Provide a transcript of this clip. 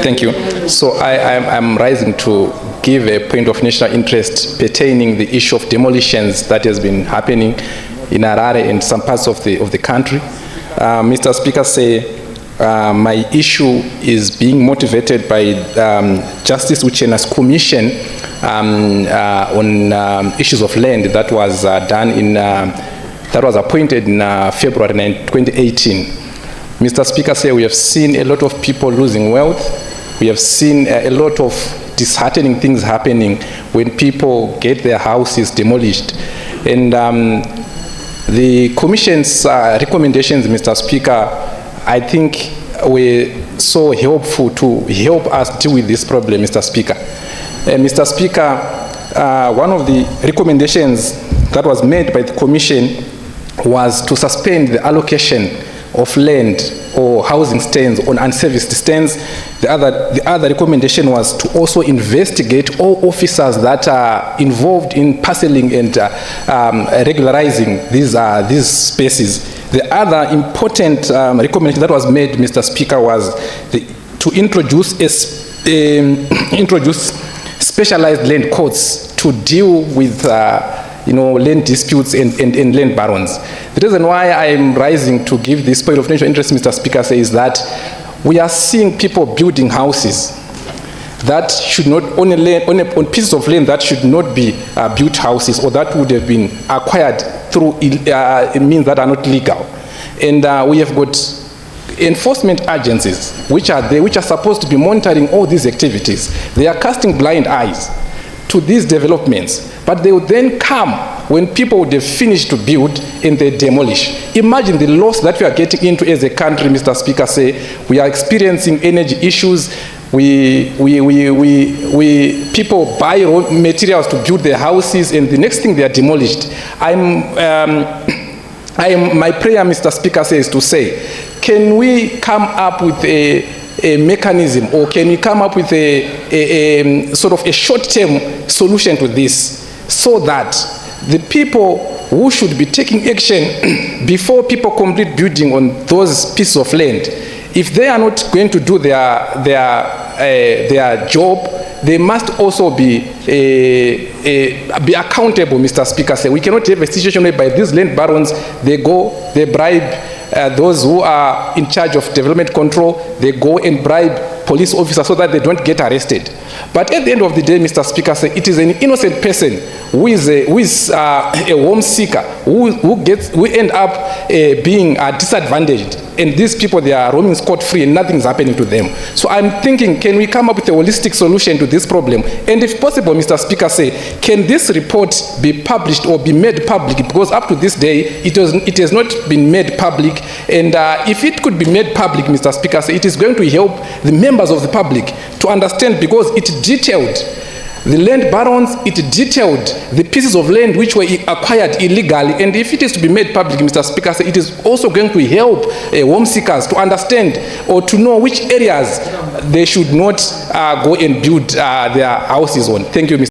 Thank you. So I'm rising to give a point of national interest pertaining the issue of demolitions that has been happening in Harare and some parts of the country. Mr. Speaker, my issue is being motivated by Justice Uchena's commission on issues of land that was that was appointed in February 2018. Mr. Speaker, we have seen a lot of people losing wealth. We have seen a lot of disheartening things happening when people get their houses demolished. And the Commission's recommendations, Mr. Speaker, I think were so helpful to help us deal with this problem, Mr. Speaker. Mr. Speaker, one of the recommendations that was made by the Commission was to suspend the allocation of land or housing stands on unserviced stands. The other recommendation was to also investigate all officers that are involved in parceling and regularizing these spaces. The other important recommendation that was made, Mr. Speaker, was to introduce specialized land courts to deal with land disputes and land barons. The reason why I'm rising to give this point of national interest, Mr. Speaker, is that we are seeing people building houses that should not, on pieces of land that should not be built houses, or that would have been acquired through means that are not legal. And we have got enforcement agencies which are there, which are supposed to be monitoring all these activities. They are casting blind eyes to these developments, but they would then come when people would have finished to build and they demolish. Imagine the loss that we are getting into as a country, Mr. Speaker. We are experiencing energy issues. People buy raw materials to build their houses, and the next thing they are demolished. My prayer, Mr. Speaker, is to say, can we come up with a mechanism, or can we come up with a sort of a short-term solution to this, so that the people who should be taking action before people complete building on those pieces of land, if they are not going to do their job, they must also be accountable, Mr. Speaker. We cannot have a situation whereby these land barons, they bribe those who are in charge of development control, they go and bribe police officers so that they don't get arrested. But at the end of the day, Mr. Speaker, it is an innocent person who is a home seeker, who end up being disadvantaged. And these people, they are roaming scot-free and nothing is happening to them. So I'm thinking, can we come up with a holistic solution to this problem? And if possible, Mr. Speaker, can this report be published or be made public? Because up to this day, it has not been made public. And if it could be made public, Mr. Speaker, it is going to help the members of the public to understand, because it detailed the land barons, it detailed the pieces of land which were acquired illegally. And if it is to be made public, Mr. Speaker, it is also going to help home seekers to understand or to know which areas they should not go and build their houses on. Thank you, Mr.